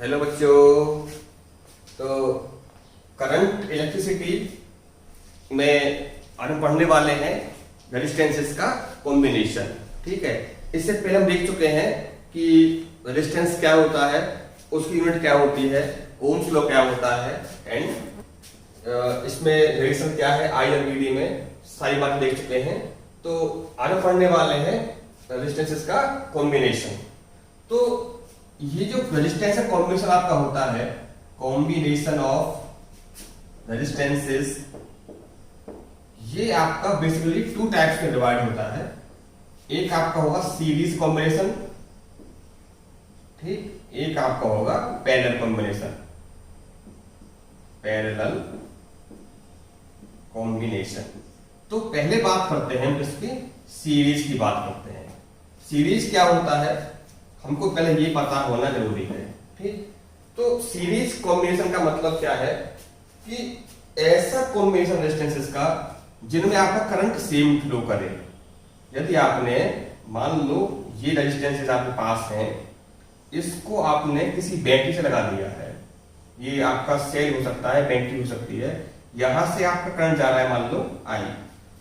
Hello बच्चों। तो current electricity में हम पढ़ने वाले हैं रेजिस्टेंसेस का कॉम्बिनेशन। ठीक है, इससे पहले हम देख चुके हैं कि रेजिस्टेंस क्या होता है, उसकी यूनिट क्या होती है, ओम्स लॉ क्या होता है एंड इसमें रिलेशन क्या है आई और वीडी में सारी बातें देख चुके हैं। तो आज हम पढ़ने वाले हैं रेजिस्टेंसेस का कॉम्बिनेशन। तो ये जो रेजिस्टेंस का कॉम्बिनेशन आपका होता है, कॉम्बिनेशन ऑफ रेजिस्टेंसेस, ये आपका बेसिकली टू टाइप्स में डिवाइड होता है। एक आपका होगा सीरीज कॉम्बिनेशन, ठीक, एक आपका होगा पैरेलल कॉम्बिनेशन, पैरेलल कॉम्बिनेशन। तो पहले बात करते हैं इसकी सीरीज की बात करते हैं। सीरीज क्या होता है हमको पहले ये पता होना जरूरी है। ठीक, तो सीरीज कॉम्बिनेशन का मतलब क्या है कि ऐसा कॉम्बिनेशन रेजिस्टेंसेस का जिनमें आपका करंट सेम फ्लो करे। यदि आपने मान लो ये रेजिस्टेंसेस आपके पास हैं, इसको आपने किसी बैटरी से लगा दिया है, ये आपका सेल हो सकता है, बैटरी हो सकती है, यहां से आपका करंट जा रहा है मान लो आई।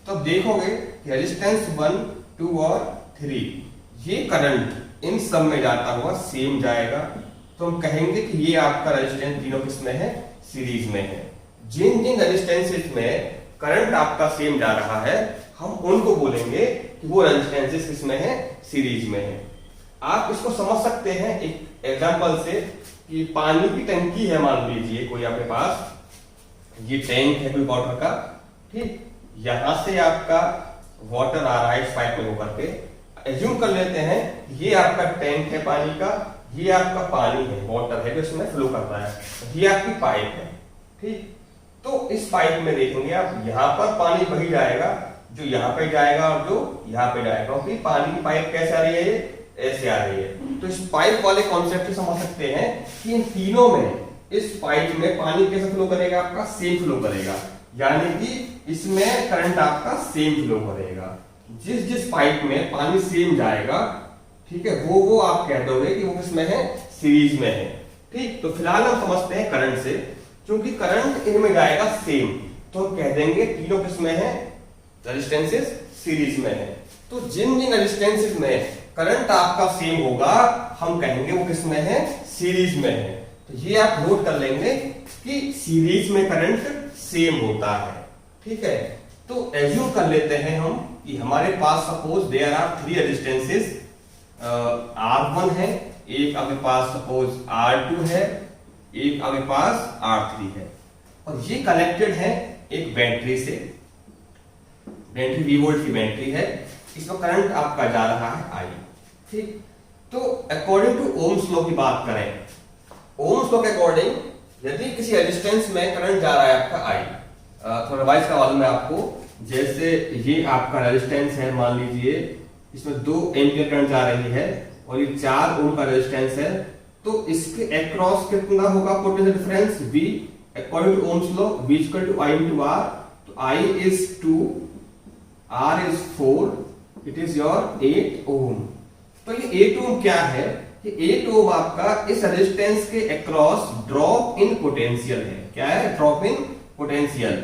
तो देखोगे कि रेजिस्टेंस 1, 2 और 3 ये करंट इन सब में जाता हुआ सेम जाएगा। तो हम कहेंगे कि ये आपका रेजिस्टेंस तीनों किसमें है, सीरीज में है। जिन जिन रेजिस्टेंसेस में करंट आपका सेम जा रहा है हम उनको बोलेंगे कि वो रेजिस्टेंसेस किसमें है, सीरीज में है। आप इसको समझ सकते हैं एक एग्जांपल से कि पानी की टंकी है, मान लीजिए कोई आपके पास, ये टैंक है कोई वाटर का, ठीक, यहां से आपका वाटर आ रहा है इस पाइप में होकर के। एज्यूम कर लेते हैं ये आपका टैंक है पानी का, ये आपका पानी है, वाटर है जो इसमें फ्लो करता है, ये आपकी पाइप है। ठीक, तो इस पाइप में देखेंगे आप, यहां पर पानी बही जाएगा जो यहां पे जाएगा और जो यहां पे जाएगा, क्योंकि पानी की पाइप कैसे आ रही है, ये ऐसे आ रही है। तो इस पाइप वाले कॉन्सेप्ट से समझ सकते हैं कि इन तीनों में, इस पाइप में पानी कैसे फ्लो करेगा, आपका सेम फ्लो करेगा, यानी कि इसमें करंट आपका सेम फ्लो करेगा। जिस जिस पाइप में पानी सेम जाएगा, ठीक है, वो आप कह दोगे कि वो किसमें है, सीरीज में है। ठीक, तो फिलहाल हम समझते हैं करंट से, क्योंकि करंट इनमें जाएगा सेम, तो हम कह देंगे तीनों किसमें है, रेजिस्टेंसेस सीरीज में है। तो जिन जिन रेजिस्टेंसेस में करंट आपका सेम होगा हम कहेंगे वो किसमें है, सीरीज में है। तो ये आप नोट कर लेंगे कि सीरीज में करंट सेम होता है। ठीक है, तो एज्यूम कर लेते हैं हम कि हमारे पास suppose there are 3 resistances, R1 है, एक आपके पास सपोज R2 है, एक आपके पास R3 है, और ये कनेक्टेड है एक बैटरी से, बैटरी 20 वोल्ट की बैटरी है, इसमें करंट आपका जा रहा है I। ठीक, तो अकॉर्डिंग टू ओम्स लॉ की बात करें, ओम्स लॉ के अकॉर्डिंग यदि किसी रेजिस्टेंस में करंट जा रहा है आपका I, थोड़ा रिवाइज करवा दूं मैं आपको। जैसे ये आपका रेजिस्टेंस है, मान लीजिए इसमें 2 एम्पियर करंट जा रही है और ये 4 ओम का रेजिस्टेंस है, तो इसके अक्रॉस कितना होगा potential difference V, according to Ohm's law V equal to I into R। तो I is 2, R is 4, it is your 8 ohm. तो ये 8 ओम क्या है, ये 8 ओम आपका इस रेजिस्टेंस के अक्रॉस ड्रॉप इन पोटेंशियल है। क्या है, ड्रॉप इन पोटेंशियल,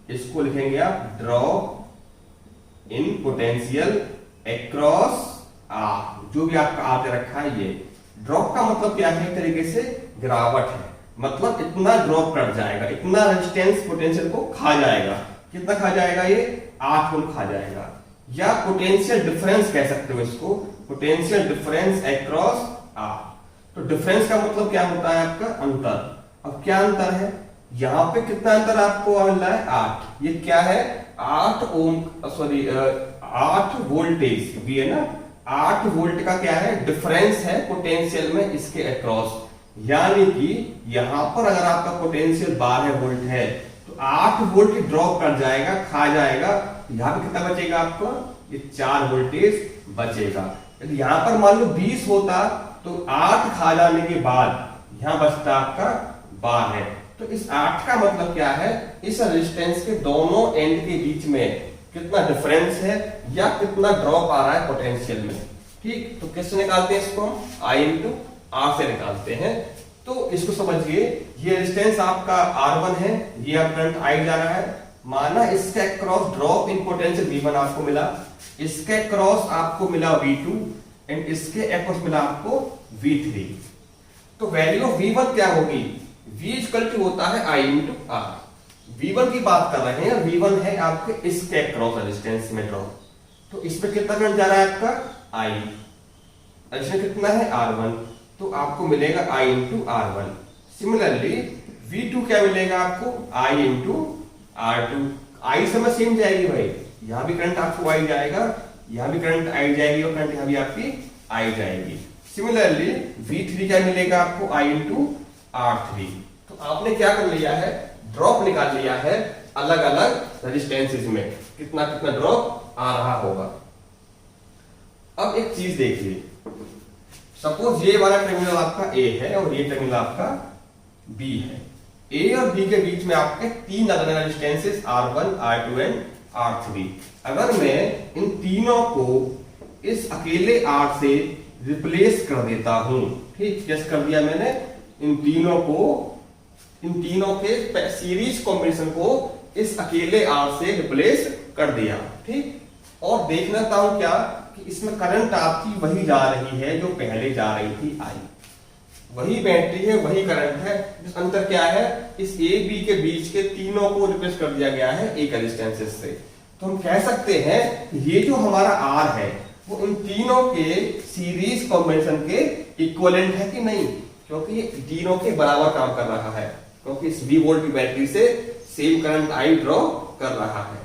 इसको लिखेंगे आप drop in potential across R, जो भी आपका आगे रखा है। ये ड्रॉप का मतलब क्या है, एक तरीके से गिरावट है, मतलब इतना ड्रॉप कर जाएगा, इतना रेजिस्टेंस पोटेंशियल को खा जाएगा। कितना खा जाएगा, ये 8 ओम खा जाएगा, या पोटेंशियल डिफरेंस कह सकते हो इसको, पोटेंशियल डिफरेंस अक्रॉस R। तो डिफरेंस का मतलब क्या होता है, आपका अंतर। अब क्या अंतर है, यहां पे कितना अंतर आपको मिल रहा है, 8। ये क्या है, 8 ओम, सॉरी 8 वोल्टेज भी है ना, 8 वोल्ट का क्या है, डिफरेंस है पोटेंशियल में इसके अक्रॉस। यानी कि यहां पर अगर आपका पोटेंशियल 12 वोल्ट है तो 8 वोल्ट ड्रॉप कर जाएगा, खा जाएगा। यहां पे कितना बचेगा आपको, ये 4 वोल्टेज बचेगा। यदि यहां पर मान लो 20 होता तो 8 खा जाने के बाद यहां बचता आपका 12। तो इस 8 का मतलब क्या है, इस रेजिस्टेंस के दोनों एंड के बीच में कितना डिफरेंस है या कितना ड्रॉप आ रहा है पोटेंशियल में। ठीक, तो किससे निकालते हैं इसको हम, I इंटू R से निकालते हैं। तो इसको समझिए, ये रेजिस्टेंस आपका R1 है, ये आप करंट I जा रहा है, माना इसके across drop in potential V1 आपको मिला, इसके अक्रॉस आपको मिला V2 एंड इसके अक्रॉस मिला आपको V3। तो वैल्यू ऑफ V1 क्या होगी? V इक्वल टू होता है I इंटू R। V1 की बात कर रहे हैं, V1 है आपके इसके अक्रॉस रेजिस्टेंस में ड्रॉप, तो इसमें कितना करंट जा रहा है आपका I, रेजिस्टेंस कितना है R1, तो आपको मिलेगा I into R1। Similarly V2 क्या मिलेगा आपको? I into R2। I समय सेम जाएगी भाई, यहां भी करंट आपको I जाएगा, यहां भी करंट I जाएगी और करंट यहां भी आपकी I जाएगी। सिमिलरली V3 क्या मिलेगा आपको? I into R3। तो आपने क्या कर लिया है? ड्रॉप निकाल लिया है अलग अलग रेजिस्टेंसेस में, कितना कितना ड्रॉप आ रहा होगा। अब एक चीज देखिए, सपोज ये वाला टर्मिनल आपका A है और ये टर्मिनल आपका B है। A और B के बीच में आपके तीन अलग अलग resistances R1, R2 and R3। अगर मैं इन तीनों को इस अकेले R से रिप्लेस कर देता हूं, ठीक, जैसे कर दिया मैंने, इन तीनों के सीरीज कॉम्बिनेशन को इस अकेले R से रिप्लेस कर दिया, ठीक, और देखना चाहूं क्या कि इसमें करंट आपकी वही जा रही है जो पहले जा रही थी I, वही बैटरी है, वही करंट है, जिस अंतर क्या है, इस A B के बीच के तीनों को रिप्लेस कर दिया गया है एक रेजिस्टेंस से। तो हम कह सकते हैं कि ये जो हमारा R है वो इन तीनों के सीरीज कॉम्बिनेशन के इक्विवेलेंट है कि नहीं, क्योंकि तीनों के बराबर काम कर रहा है, क्योंकि इस V वोल्ट की बैटरी से सेम करंट I ड्रॉ कर रहा है।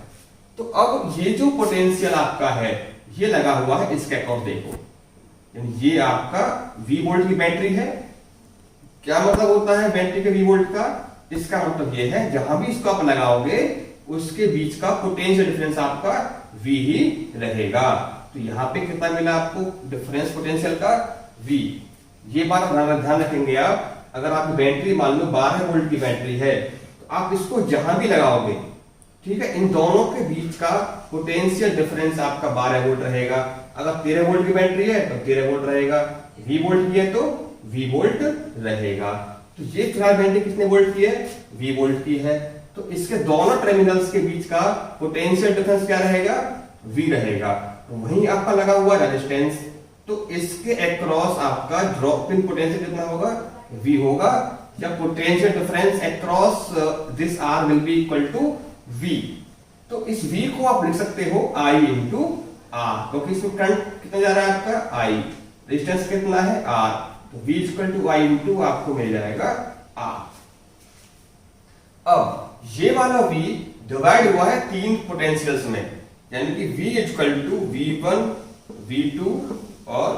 तो अब ये जो पोटेंशियल आपका है ये लगा हुआ है इसके अक्रॉस, देखो, यानी ये आपका V वोल्ट की बैटरी है। क्या मतलब होता है बैटरी के V वोल्ट का? इसका मतलब ये है जहां भी इसको आप लगाओगे उसके बीच का पोटेंशियल डिफरेंस आपका V ही रहेगा। तो यहाँ पे कितना मिला आपको डिफरेंस पोटेंशियल का? V। ये बात ध्यान रखेंगे आप, अगर आपकी बैटरी मान लो 12 वोल्ट की बैटरी है तो आप इसको जहां भी लगाओगे, ठीक है, इन दोनों के बीच का पोटेंशियल डिफरेंस आपका 12 वोल्ट रहेगा। अगर 13 वोल्ट की बैटरी है तो 13 वोल्ट रहेगा, V वोल्ट की है तो V वोल्ट रहेगा। तो ये फिलहाल बैटरी कितने वोल्ट की है? V वोल्ट की है। तो इसके दोनों टर्मिनल्स के बीच का पोटेंशियल डिफरेंस क्या रहेगा? V रहेगा। तो वहीं आपका लगा हुआ रेजिस्टेंस, तो इसके अक्रॉस आपका ड्रॉप इन पोटेंशियल कितना होगा? V होगा, या potential difference across this R will be equal to V। तो इस V को आप लिख सकते हो I इंटू R, क्योंकि इसमें करंट कितना जा रहा है आपका I, रेजिस्टेंस कितना है R, तो V equal to I into आपको मिल जाएगा R। अब ये वाला V डिवाइड हुआ है तीन पोटेंशियल्स में, यानी कि V equal to V1, V2 और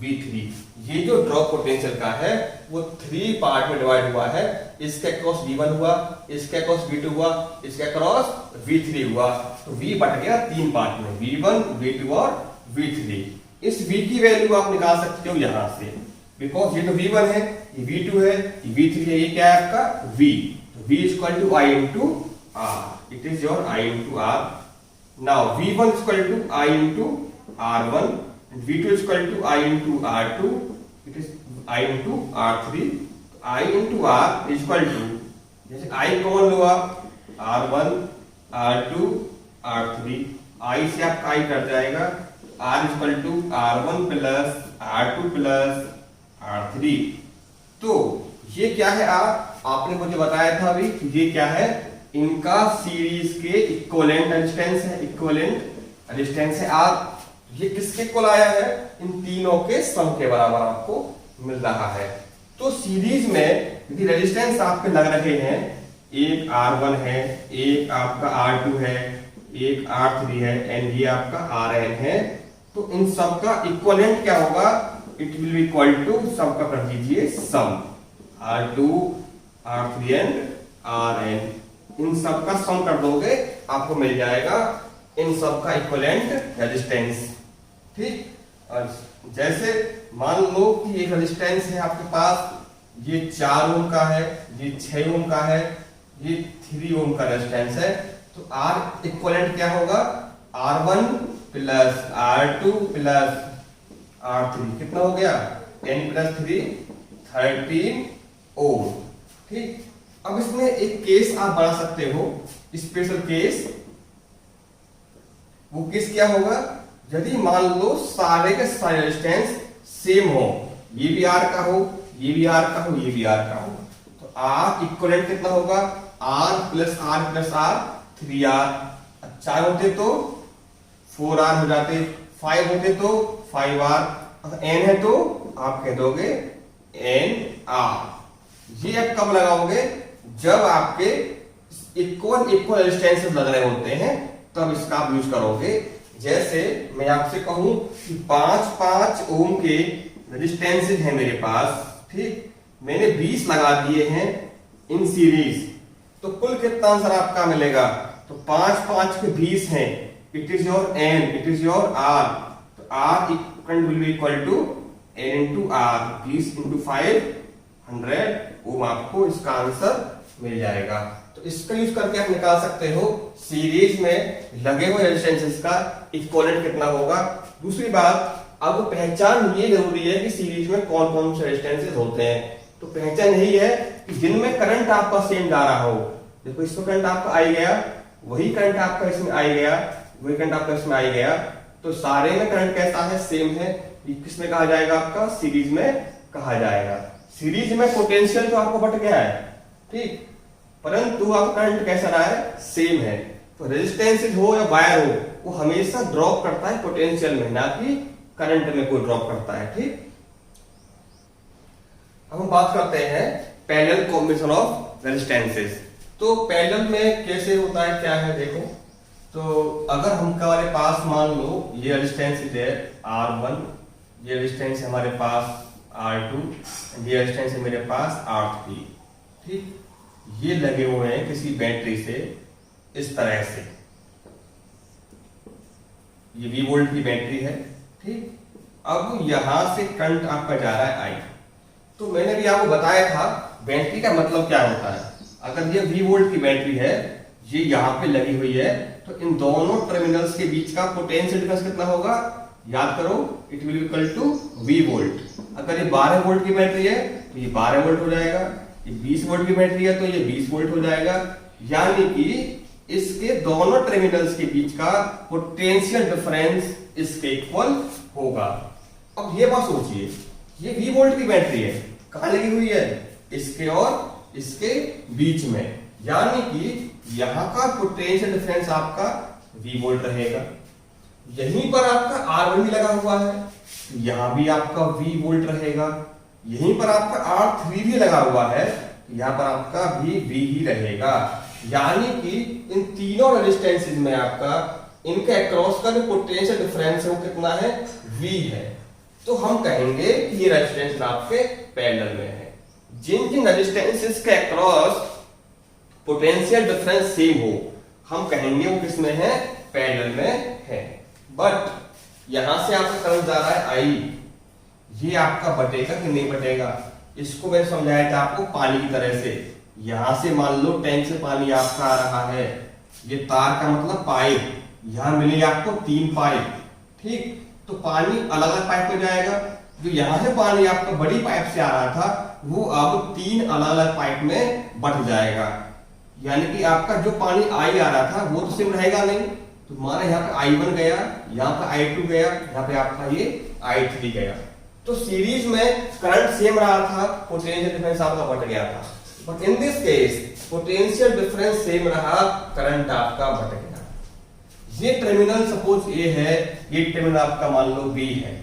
V3। ये जो ड्रॉप पोटेंशियल का है वो 3 पार्ट में डिवाइड हुआ है। इसके अक्रॉस V1 हुआ, इसके अक्रॉस V2 हुआ, इसके अक्रॉस V3 हुआ। तो V बट गया 3 पार्ट में, V1, V2 और V3। इस V की वैल्यू आप निकाल सकते हो यहां से, बिकॉज ये तो V1 है, ये V2 है, ये V3 है, ये क्या है आपका V। तो V equal to I into R, it is your I into R। Now V1 equal to I into R1, V2 is equal to I into R2, it is I into R3, I into R is equal to, जैसे I कौन लो आप, R1, R2, R3, I से आपका I cut जाएगा, R is equal to R1 plus R2 plus R3। तो ये क्या है आपने मुझे बताया था अभी, ये क्या है, इनका सीरीज के इक्विवेलेंट रेजिस्टेंस है, इक्विवेलेंट रेजिस्टेंस है R। ये किसके इक्वल आया है? इन तीनों के सम के बराबर आपको मिल रहा है। तो सीरीज में यदि रेजिस्टेंस आपके लग रहे हैं, एक R1 है, एक आपका R2 है, एक R3 है एंड ये आपका Rn है, तो इन सब का इक्विवेलेंट क्या होगा? It will be equal to, सब का कर दीजिए सम, R2, R3 एंड Rn, इन सब का सम कर दोगे आपको मिल जाएगा इन सब का इक्विवेलेंट रेजिस्टेंस, ठीक। और जैसे मान लो कि एक रेजिस्टेंस है आपके पास, ये 4 ओम का है, ये 6 ओम का है, ये 3 ओम का रेजिस्टेंस है, तो R इक्विवेलेंट क्या होगा? R1 plus R2 plus R3, कितना हो गया? 10 प्लस 3 13 ओम। ठीक, अब इसमें एक केस आप बना सकते हो, स्पेशल केस। वो केस क्या होगा, यदि मान लो सारे के सारे रेजिस्टेंस सेम हो, ये भी आर का हो, ये भी आर का हो, ये भी आर का हो, तो आर इक्वलेंट कितना होगा, R plus R plus R 3R। 4 होते तो 4R हो जाते, 5 होते तो 5R, अगर n है तो आप कह दोगे NR। ये आप कब लगाओगे, जब आपके इक्वल रेजिस्टेंसेस लग रहे होते हैं तब इसका आप यूज करोगे। जैसे मैं आपसे कहूं कि 5 ओम के रेजिस्टेंसेस हैं मेरे पास, ठीक, मैंने 20 लगा दिए हैं इन सीरीज, तो कुल कितना आंसर आपका मिलेगा, तो 5 के 20 हैं, it is your n, it is your r, तो r will be equal to n into r, 20 into 5 100 ohm, आपको इसका आंसर मिल जाएगा। तो इसका यूज करके आप निकाल सकते हो सीरीज में लगे हुए रेजिस्टेंसेस का इक्विवेलेंट कितना होगा। दूसरी बात, अब पहचान ये जरूरी है कि सीरीज में कौन कौन से रेजिस्टेंसेस होते हैं। तो पहचान यही है कि जिनमें करंट आपका सेम जा रहा हो, देखो इसमें करंट आपका आई गया, वही करंट आपका इसमें आई गया, वही करंट आपका इसमें आई गया, तो सारे में करंट कैसा है, सेम है, ये किसमें कहा जाएगा, आपका सीरीज में कहा जाएगा। सीरीज में पोटेंशियल तो आपको बढ़ गया है, ठीक, परंतु आपका करंट कैसा रहा है, सेम है। तो रेजिस्टेंस हो या वायर हो, वो हमेशा ड्रॉप करता है पोटेंशियल में, ना कि करंट में कोई ड्रॉप करता है। ठीक, अब हम बात करते हैं पैरेलल कॉम्बिनेशन ऑफ रेजिस्टेंसेस। तो पैरेलल में कैसे होता है, क्या है, देखो, तो अगर हमारे पास मान लो ये रेजिस्टेंस है R1, ये रेजिस्टेंस है हमारे पास R2, ये रेजिस्टेंस है मेरे पास R3, ठीक, ये लगे हुए हैं किसी बैटरी से इस तरह से, ये V वोल्ट की बैटरी है, ठीक। अब यहां से करंट आपका जा रहा है I, तो मैंने भी आपको बताया था बैटरी का मतलब क्या होता है। अगर ये V वोल्ट की बैटरी है, ये यहां पे लगी हुई है, तो इन दोनों टर्मिनल्स के बीच का पोटेंशियल डिफरेंस कितना होगा, याद करो, it will equal to V volt. अगर ये 12 वोल्ट की बैटरी है तो ये 12 वोल्ट हो जाएगा, ये 20 वोल्ट की बैटरी है तो ये 20 वोल्ट हो जाएगा, यानी कि इसके दोनों टर्मिनल्स के बीच का पोटेंशियल डिफरेंस इसके इक्वल होगा। अब ये बात सोचिए, ये V वोल्ट की बैटरी है, कहां लगी हुई है, इसके और इसके बीच में, यानी कि यहां का पोटेंशियल डिफरेंस आपका V वोल्ट रहेगा। यहीं पर आपका R1 भी लगा हुआ है, यहां भी आपका V वोल्ट रहेगा। यहीं पर आपका R3 भी लगा हुआ है, यहां पर आपका भी V ही रहेगा, यानी कि इन तीनों रेजिस्टेंसेस में आपका इनके अक्रॉस का जो पोटेंशियल डिफरेंस है वो कितना है, V है। तो हम कहेंगे कि ये रेजिस्टेंस आपके पैरेलल में है। जिन जिन रेजिस्टेंसेस के अक्रॉस पोटेंशियल डिफरेंस सेम हो, हम कहेंगे वो किसमें है, पैरेलल में है। बट यहां से आपका करंट जा रहा है I, ये आपका बटेगा कि नहीं बटेगा, इसको मैंने समझाया था आपको पानी की तरह से। यहां से मान लो टैंक से पानी आपका आ रहा है, ये तार का मतलब पाइप, यहां मिलेगी आपको 3 पाइप, ठीक, तो पानी अलग अलग पाइप में जाएगा। जो यहां से पानी आपका बड़ी पाइप से आ रहा था, वो अब 3 अलग अलग पाइप में बढ़ जाएगा, यानी कि आपका जो पानी I आ रहा था वो तो सेम रहेगा नहीं। तो हमारा यहाँ पे I1 गया, यहाँ पे I2 गया, यहाँ पे आपका ये I3 गया। तो सीरीज में करंट सेम रहा था, पोटेंशियल डिफरेंस आपका बढ़ गया था। But in this case potential difference same रहा, करंट आपका बढ़ गया। ये टर्मिनल सपोज A है, ये टर्मिनल आपका मान लो B है,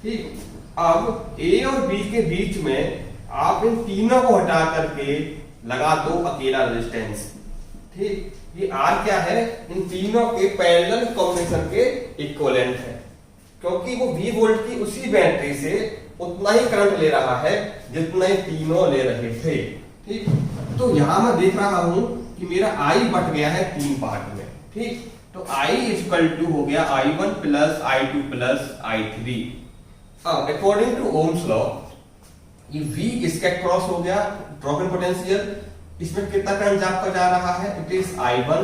ठीक। अब A और B के बीच में आप इन तीनों को हटा करके लगा दो अकेला रेजिस्टेंस, ठीक। ये R क्या है, इन तीनों के पैरेलल कॉम्बिनेशन के इक्विवेलेंट है, क्योंकि वो V वोल्ट की उसी बैटरी से उतना ही करंट ले रहा है जितना ही तीनों ले रहे थे, ठीक। तो यहां मैं देख रहा हूं कि मेरा I बट गया है 3 पार्ट में, ठीक। तो I इक्वल टू हो गया I1 plus I2 plus I3। अब अकॉर्डिंग टू ओम्स लॉ ये V इसके क्रॉस हो गया, ड्रॉप इन पोटेंशियल, इसमें कितना करंट आपका जा रहा है, इट इज I1।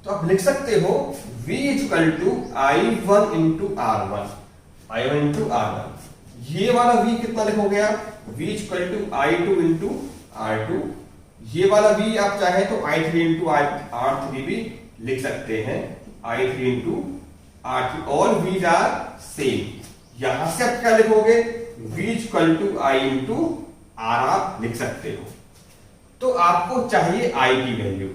तो आप लिख सकते हो V equal to I1 into R1, I1 into R1। ये वाला V कितना लिखोगे आप, V equal to I2 into R2, ये वाला v आप चाहे तो I3 इंटू R3 भी लिख सकते हैं, I3 into R3, all v's are same. यहां से आप क्या लिखोगे, v equal to I into R आप लिख सकते हो। तो आपको चाहिए I की वैल्यू,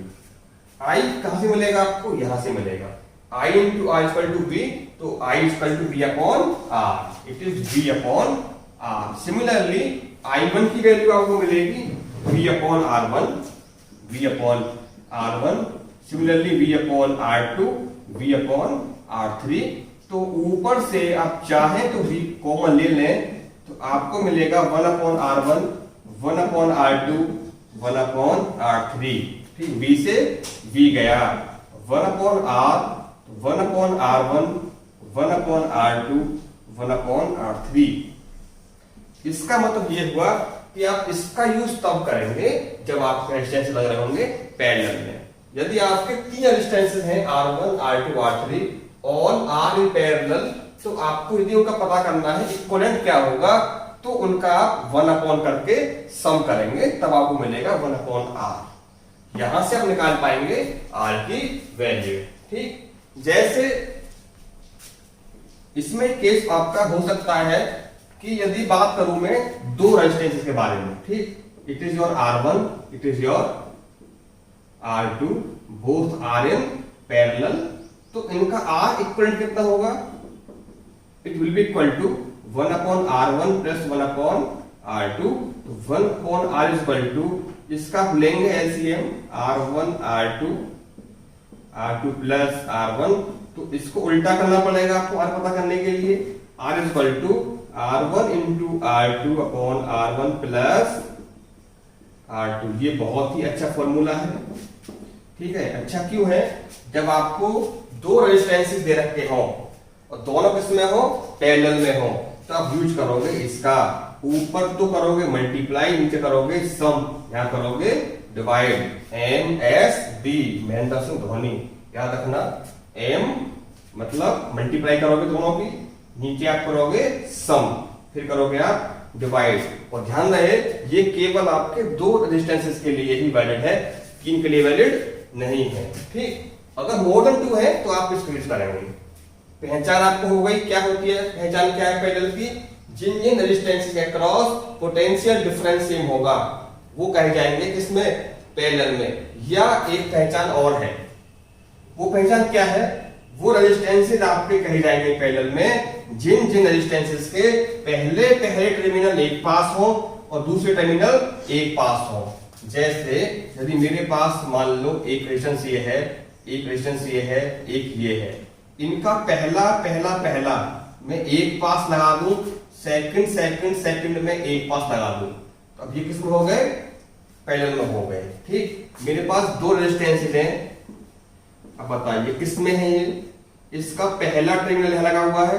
I कहां से मिलेगा आपको, यहां से मिलेगा, I into R equal to v, तो I equal to v upon R, it is v upon R। Similarly I1 की वैल्यू आपको मिलेगी v upon R1, v upon R1, similarly v upon R2, v upon R3। तो ऊपर से आप चाहें तो v कॉमन ले लें, तो आपको मिलेगा 1 upon R1, 1 upon R2, 1 upon R3। ठीक, v से v गया, 1 upon R, 1 upon R1, 1 upon R2, 1 upon R3। इसका मतलब ये हुआ कि आप इसका यूज तब करेंगे जब आपके रेजिस्टेंस लग रहे होंगे पैरेलल में। यदि आपके 3 रेजिस्टेंसेस हैं R1, R2, R3, all are in parallel, तो आपको यदि उनका पता करना है इक्विवेलेंट क्या होगा, तो उनका आप 1 अपॉन करके सम करेंगे, तब आपको मिलेगा 1 अपॉन R। यहां से आप निकाल पाएंगे R की वैल्यू। ठीक, जैसे इसमें केस आपका हो सकता है कि यदि बात करूं मैं 2 रेजिस्टेंसेस के बारे में, ठीक, it is your R1, it is your R2, both are in parallel, तो इनका R इक्वल कितना होगा, it will be equal to 1 upon R1 plus 1 upon R2, 1 upon R is equal to, इसका लेंगे LCM R1 R2, R2 plus R1, तो इसको उल्टा करना पड़ेगा आपको R पता करने के लिए, R is equal to R1 into R2 upon R1 plus R2। ये बहुत ही अच्छा फॉर्मूला है। ठीक है, अच्छा क्यों है, जब आपको 2 रेजिस्टेंसेस दे रखे हो और दोनों किसमें हो, पैरेलल में हो, तो आप यूज करोगे इसका, ऊपर तो करोगे मल्टीप्लाई, नीचे करोगे सम, यहां करोगे डिवाइड, MSD, महेंद्र सिंह धोनी, याद रखना, M मतलब मल्टीप्लाई करोगे दोनों की, नीचे आप करोगे सम, फिर करोगे आप डिवाइड। और ध्यान रहे ये केवल आपके 2 रेजिस्टेंसेस के लिए ही वैलिड है, 3 के लिए वैलिड नहीं है। ठीक, अगर मोर देन 2 है तो आप इसको यूज करेंगे। पहचान आपको हो गई, क्या होती है पहचान, क्या है पैरेलल की, जिन जिन रेजिस्टेंसेस के क्रॉस पोटेंशियल डिफरेंस सेम होगा वो कहे जाएंगे किसमें, पैरेलल में। या एक पहचान और है, वो पहचान क्या है, वो रेजिस्टेंसेस आपके कहे जाएंगे पैरेलल में जिन जिन रेजिस्टेंसेस के पहले टर्मिनल एक पास हो और दूसरे टर्मिनल एक पास हो। जैसे यदि मेरे पास मान लो एक रेजिस्टेंस ये है, एक रेजिस्टेंस ये है, एक ये है, इनका पहला मैं एक पास लगा दूं, सेकंड में एक पास लगा दूं, तो अब ये किसमें हो गए, पैरेलल में हो गए। ठीक, मेरे पास 2 रेजिस्टेंसेस हैं, अब बताइए किसमें है ये, इसका पहला टर्मिनल यहां लगा हुआ है,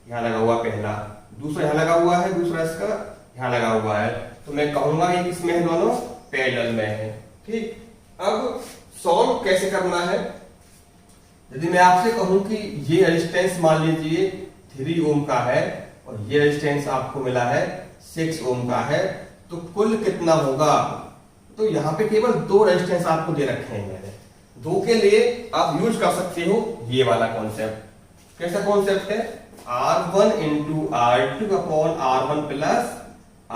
यहां लगा हुआ पहला, दूसरा यहां लगा हुआ है, दूसरा इसका यहां लगा हुआ है, तो मैं कहूंगा ये किसमें है, दोनों पैरेलल में है। ठीक, अब सॉल्व कैसे करना है, यदि मैं आपसे कहूं कि ये रेजिस्टेंस मान लीजिए 3 ओम का है और ये रेजिस्टेंस आपको मिला है 6 ओम का है, तो कुल कितना होगा, तो यहाँ पे केवल 2 रेजिस्टेंस आपको दे रखे हैं मैंने, 2 के लिए आप यूज कर सकते हो ये वाला कॉन्सेप्ट। कैसा कॉन्सेप्ट है, R1 into R2 upon R1 plus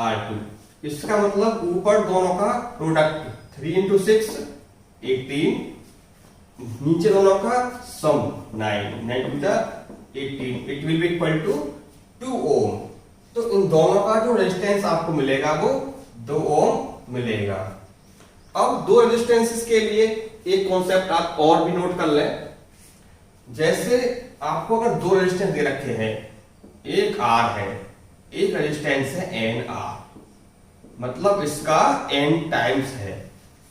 R2, इसका मतलब ऊपर दोनों का प्रोडक्ट, 3 इंटू 6 18, नीचे दोनों का sum 9 to the 18, it will be equal to 2 ohm. तो इन दोनों का जो रेजिस्टेंस आपको मिलेगा वो 2 ओम मिलेगा। अब 2 रेजिस्टेंसेस के लिए एक कॉन्सेप्ट आप और भी नोट कर लें, जैसे आपको अगर 2 रेजिस्टेंस दे रखे हैं, एक R है, एक रेजिस्टेंस है NR, मतलब इसका n टाइम्स है,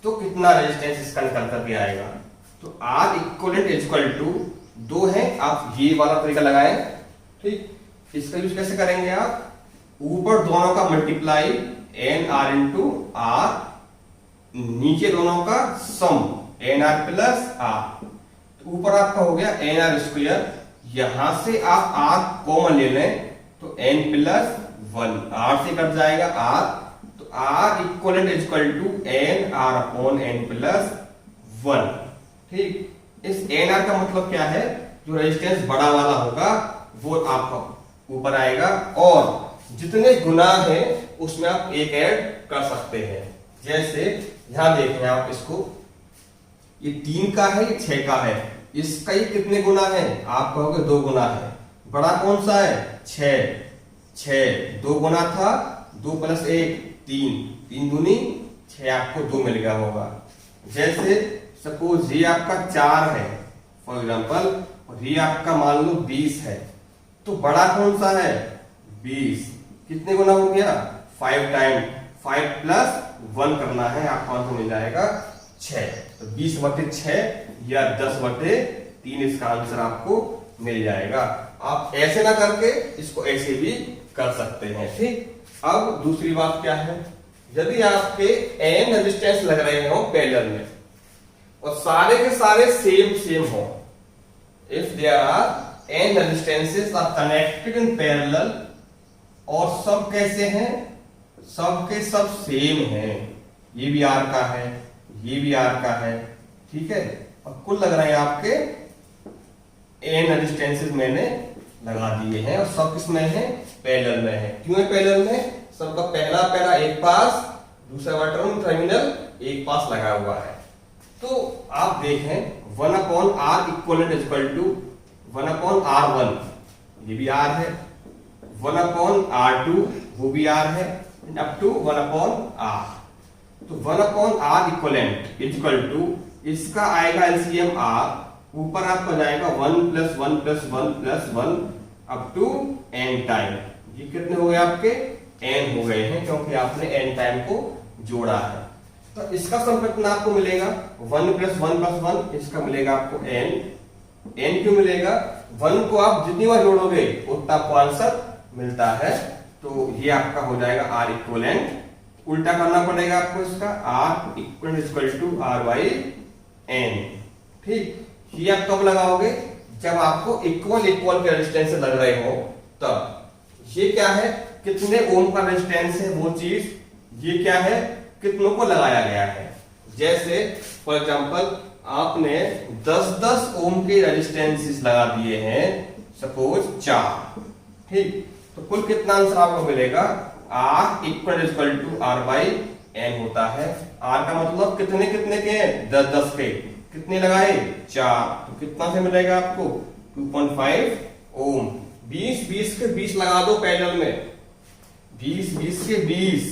तो कितना रेजिस्टेंस इसका निकल करके आएगा, तो R इक्वलेंट इक्वल टू 2 है, आप ये वाला तरीका लगाएं। ठीक, इसका यूज कैसे करेंगे, आप ऊपर दोनों का मल्टीप्लाई NR इंटू R, नीचे दोनों का सम NR प्लस R, तो ऊपर आपका हो गया NR स्क्वायर, यहां से आप R कॉमन ले लें तो N प्लस 1, R से कट जाएगा R, तो R equivalent is equal to N R upon N plus 1। ठीक, इस एन आर का मतलब क्या है, जो रेजिस्टेंस बड़ा वाला होगा वो आपका ऊपर आएगा और जितने गुना है उसमें आप एक ऐड कर सकते हैं। जैसे यहां देखें आप इसको, ये 3 का है, ये 6 का है, इसका ये कितने गुना है, आप कहोगे 2 गुना है। बड़ा कौन सा है, 6 2 गुना था, 2 + 1 3, 3 दूनी 6, आपको 2 मिल गया होगा। जैसे सपोज ये आपका 4 है फॉर एग्जांपल, और ये आपका मान लो 20 है, तो बड़ा कौन सा है, 20, कितने गुना हो गया, 5 टाइम, 5 + 1 करना है, आपको आंसर मिल जाएगा 6। तो 20/6 या 10/3 इसका आंसर आपको मिल जाएगा। आप ऐसे ना करके इसको ऐसे भी कर सकते हैं। ठीक, अब दूसरी बात क्या है, यदि आपके n रेजिस्टेंस लग रहे हो पैरेलल में और सारे के सारे सेम हो, if there are n resistances are connected in parallel और सब कैसे हैं, सब के सब सेम हैं, ये भी R का है, ये भी R का है, ठीक है, और कुल लग रहे हैं आपके n रेजिस्टेंसेस मैंने लगा दिए हैं और सब किसमें है, पैरेलल में है। क्यों है पैरेलल में, सबका पहला एक पास, दूसरा वाला टर्मिनल एक पास लगा हुआ है। तो आप देखें 1/R equivalent is equal to 1/R1, ये भी R है, 1/R2 वो भी R है, अप टू 1/R। तो 1/R equivalent is equal to, इसका आएगा एलसीएम R, ऊपर आपका जाएगा 1 + 1 + 1 + 1 अप टू n टाइम। ये कितने हो गए आपके, n हो गए हैं, क्योंकि आपने n टाइम को जोड़ा है। तो इसका सम कितना आपको मिलेगा, 1 + 1 + 1, इसका मिलेगा आपको n क्यों मिलेगा, 1 को आप जितनी बार जोड़ोगे उतना आपको आंसर मिलता है। तो ये आपका हो जाएगा R इक्वलेंट, उल्टा करना पड़ेगा आपको इसका, R equivalent is equal to R/n। ठीक, ये आप कब लगाओगे, जब आपको इक्वल के रेजिस्टेंस लग रहे हो तब। ये क्या है, कितने ओम का रेजिस्टेंस है वो चीज, ये क्या है, कितनों को लगाया गया है। जैसे फॉर एग्जांपल आपने 10 ओम के रेजिस्टेंसेस लगा दिए हैं, सपोज 4, ठीक, तो कुल कितना आंसर आपको मिलेगा, R इक्वल टू R/n होता है। R का मतलब कितने के हैं, 10 के, कितने लगाए, 4, तो कितना से मिलेगा आपको, 2.5 ओम। 20 के 20 लगा दो पैरेलल में, 20 के 20,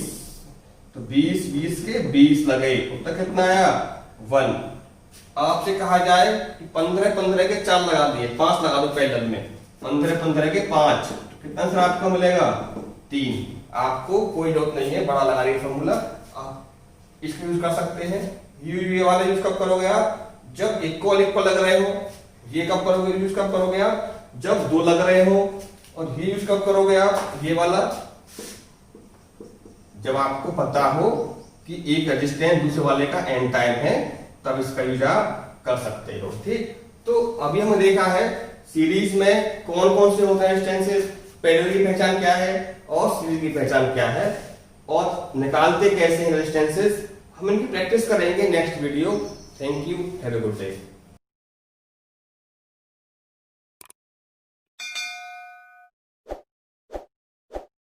तो 20 के 20 लगे, तो कितना आया, 1। आपसे कहा जाए कि 15 के 4 लगा दिए, 5 लगा दो पैरेलल में, 15 के 5, तो कितना आंसर आपको मिलेगा, 3। आपको कोई जरूरत नहीं है बड़ा लगाने का फॉर्मूला, आप इसको यूज कर सकते हैं। ये वाला यूज कब करोगे आप, जब इक्वल लग रहे हो। ये कब करोगे, यूज कब करोगे आप, जब 2 लग रहे हो। और ये यूज कब करोगे आप, ये वाला, जब आपको पता हो कि एक रेजिस्टेंस दूसरे वाले का n टाइम है, तब इसका यूज आप कर सकते हो। ठीक, तो अभी हमने देखा है सीरीज में कौन कौन से होते हैं रेजिस्टेंसेस, पैरेलल की पहचान क्या है और सीरीज की पहचान क्या है, और निकालते कैसे हैं रेजिस्टेंसेस। हम इनकी प्रैक्टिस करेंगे next video. Thank you, have a good day.